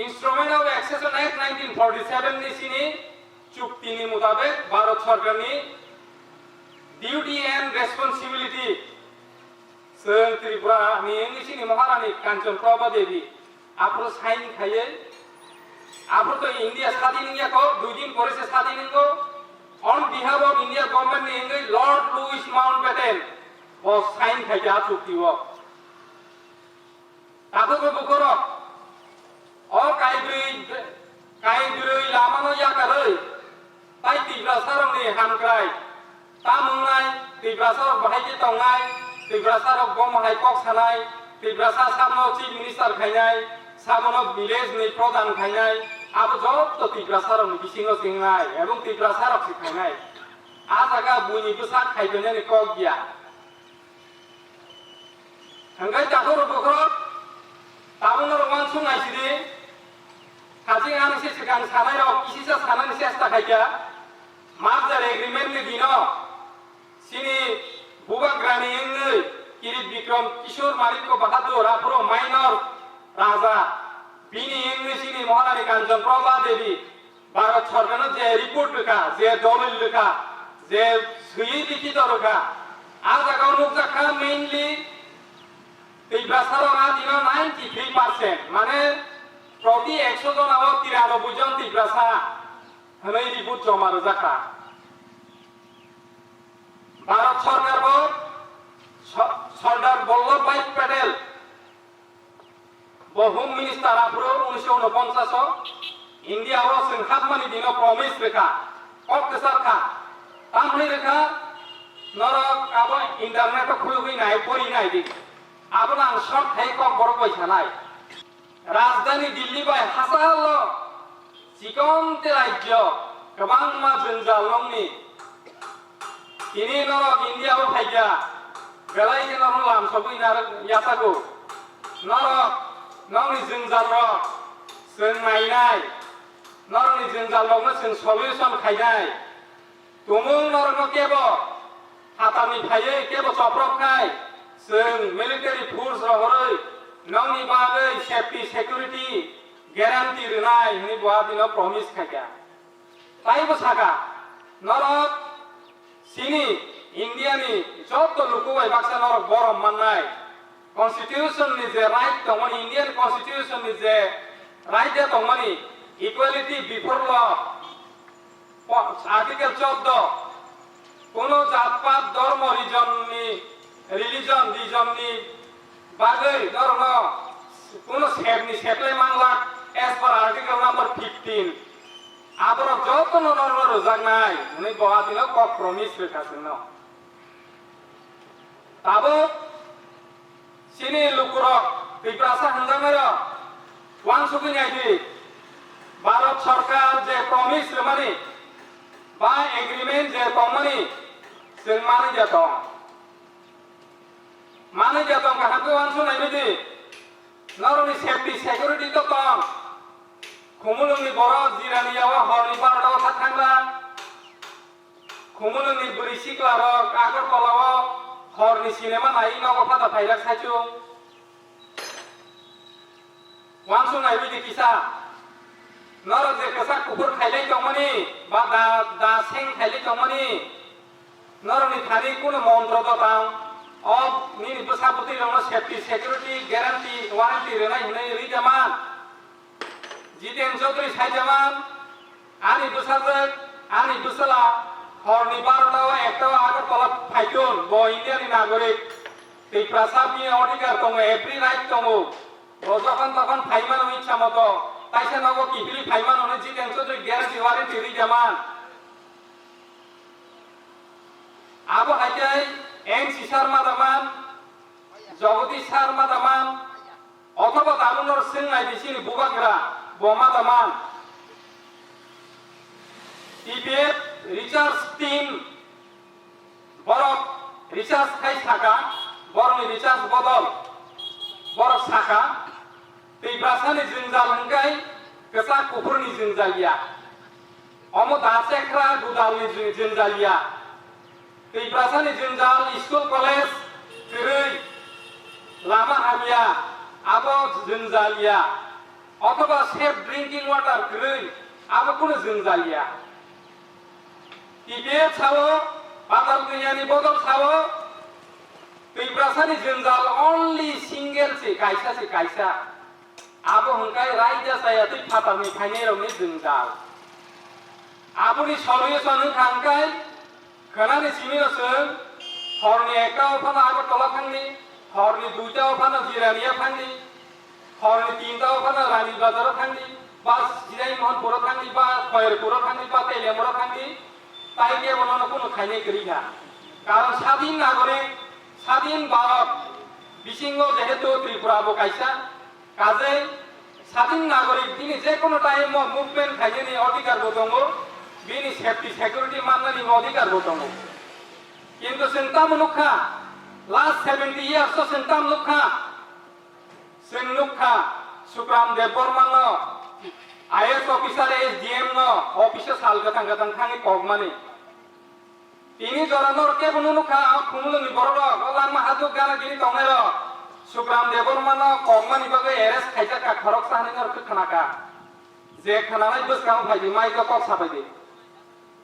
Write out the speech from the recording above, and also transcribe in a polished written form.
instrument of accession act 1947 ની સિની ચુક્તિની મુતાબિક ભારત સરકારની duty and responsibility जों त्रिपुरानि इंग्लिशनि महारानी कांचन प्रभा देवी आपरो साइन खाइए आपरो तो इंडिया स्वाधीन को 2 दिन परे से स्वाधीन को on behalf of India government नि इंगे लॉर्ड लुइस माउंटबेटन वो साइन खाइया चुक्ति वो तातो को बकरो और काइब्रै लामानो याकारै ताइ तिब्रा सारंनि हामक्राय तामुंनाय तिब्रा सार बाहायजे तंनाय तिब्रासा रक गमहाय कक सानाय तिब्रासा सामनो चीफ मिनिस्टार खायनाय सामनो विलेज नि प्रधान खायनाय आबो जत तिब्रासा रक बिसिङो सिंनाय एवं तिब्रासा रक सिखायनाय आ जागा बुनि बुसा खायबेने नि कक गिया हंगाय जाखर बखर तामुनो रमान सुनाय सिदि खाजिं आं से सिगां सानाय रक इसिसा सानाय सेस्ता खायगा मार्जार एग्रीमेंट नि दिनो सिनि भूभाग्रानी इंगै किरीट विक्रम किशोर मालिक बहादुर आपरो माइनर राजा बिनी इंगै सिनी महारानी कांचन प्रभा देवी भारत सरकार जे रिपोर्ट लेखा जे दलिल लेखा जे सही लिखित लेखा आ जागाव नुकजाखा मेनलि तिब्रासारआ दिनो 93% माने प्रति 100 जनाव 93 जन तिब्रासा हनै रिपोर्ट जमा रजाखा भारत सरकार सरदार वल्लभ भाई पटेल होम मिनिस्टार आपरो 1949 इंडिया रो संखातमानि दिनो प्रमिस रेखा अक्टसार खा तामनि रेखा नरक आबो इंटरनेट खुलुगै नाय परि नाय दि आबो आं शर्ट थाय क बरबाय थानाय राजधानी दिल्ली बाय हासाल सिकमते राज्य गोबां मा जंजालंनि ini norok India ho thaiga galai ke norok lam sabui nar yasago norok nongni jingjal rok जों नायनाय नरनि jingjal rok no जों solution खायनाय तुमुं नरक केबो हातानि थायै केबो चप्रक खाय जों मिलिटारि फोर्स रहरै नंनि बागै सेफ्टी सिक्युरिटी ग्यारान्टी रनाय नि बहा दिनो प्रमिस खायगा ताइबो सागा नरक सिनी इंडिया नि जत लुकुबाय बाक्सा नरक गरम माननाय कन्स्टिट्यूशन नि जे राइट दंमोन इंडियन कन्स्टिट्यूशन नि जे राइट दे दंमोन इक्वालिटी बिफोर ल आर्टिकल 14 कोनो जातपात धर्म रिलीजन नि बागै धर्म कोनो सेबनि सेबलाय मांगला एज पर आर्टिकल नंबर 15 आबरो जतन नरम रोजागनाय नै बहा दिनो कम्प्रोमिस लेखासनो ताबो सिनि लुकुरक तिब्रासा हंजामेर वांसुगि नायदि भारत सरकार जे प्रमिस माने बा एग्रीमेंट जे तमनि जों माने जातों काहाबो वांसु नायदि नरनि सेफ्टी सिक्युरिटी तो तम खुमुलुंनि बर जिरानियाव हरनि पारदाव थाथांला खुमुलुंनि बुरि सिख्लार आगरतलाव हरनि सिनेमा नायै नगो फादा थाइरा साइचु वांसु नायबिदि किसा नर जे कसा कुकुर खाइलै दंमनि बा दा सें खाइलै दंमनि नरनि थानि कुनो मन्त्र दतां अब नि बसापति रंग सेफ्टी सिक्युरिटी ग्यारान्टी वारेन्टी रेनाय हुनै रिजामान जितेन चौधरी साइजामान आनि बुसाजक आनि बुसला हरनि बारदाव एकटाव आगरतला फाइथुन ब इंडियानि नागरिक तिब्रासानि अधिकार दङ एभ्रि राइट दङ रजकन तखन फाइमान इच्छा मतो ताइसे नगो किफिली फाइमान हने जितेन चौधरी ग्यारान्टी वारेन्टी रिजामान आबो हाइजाय एनसी शर्मा दामान जगदीश शर्मा दामान अथवा दामुनर सिंनाय बिसिनि बुबाग्रा बोमा दामान टीपीएफ रिसर्च टीम बरक रिसर्च खाइ साका बरनि रिसर्च बदल बरक साका तिब्रासानि जिंजाल हंगाय कसा कुकुरनि जिंजालिया अमो दासेख्रा गुदालनि जिंजालिया तिब्रासानि जिंजाल स्कुल कलेज तिरै लामा हाबिया आबो जिंजालिया অথবা সেফ ড্রিঙ্কিং ওয়াটার গ্রৈ আবো কোনো जों जालिया টিপিএফ সাবো বাতাল গইয়ানি বদল সাবো তৈব্রাসানি জঞ্জাল অনলি সিঙ্গেল সে কাইসা আবো হংকাই রাইজা সায়া তুই ফাতালনি ফাইনেরনি জঞ্জাল আবুনি সলিউশন খানকাই খানানি সিমিরসों हरनि एकटाव फाना आगरतला थांनि हरनि दुइटाव फाना जिरानिया थांनि हरनि तीनटाव फाना रानी बाजाराव थांनि बा जिराय महनपुराव थांनि बा खयरपुराव थांनि बा तेलियामुराव थांनि তাই দিয়ে বলানো কোনো খাইনে করিনা কারণ স্বাধীন নাগরিক স্বাধীন ভারত বিশিঙ্গ যেহেতু ত্রিপুরা বকাইছা কাজে স্বাধীন নাগরিক তিনি যে কোনো টাইম মুভমেন্ট খাইনি অধিকার দङ বিনি সেফটি সিকিউরিটি মাননানি অধিকার দङ কিন্তু চিন্তা মুখা লাস্ট 70 ইয়ার্স চিন্তা মুখা সিংনুখা সুগ্রাম দেববর্মন আইএস অফিসার এসডিএম ন অফিসে সাল গতাং গতাং থাঙি কগমানি তিনি জরানোর কে বনুনুখা খুমলনি বড় গলান মাহাদু গানা গিনি দংনাইর সুগ্রাম দেববর্মন কগমানি বাগে এরেস্ট খাইজাকা খরক সাহানিনর খানাকা যে খানানাই বসকাও ফাইদি মাইকা কক সাপাইদি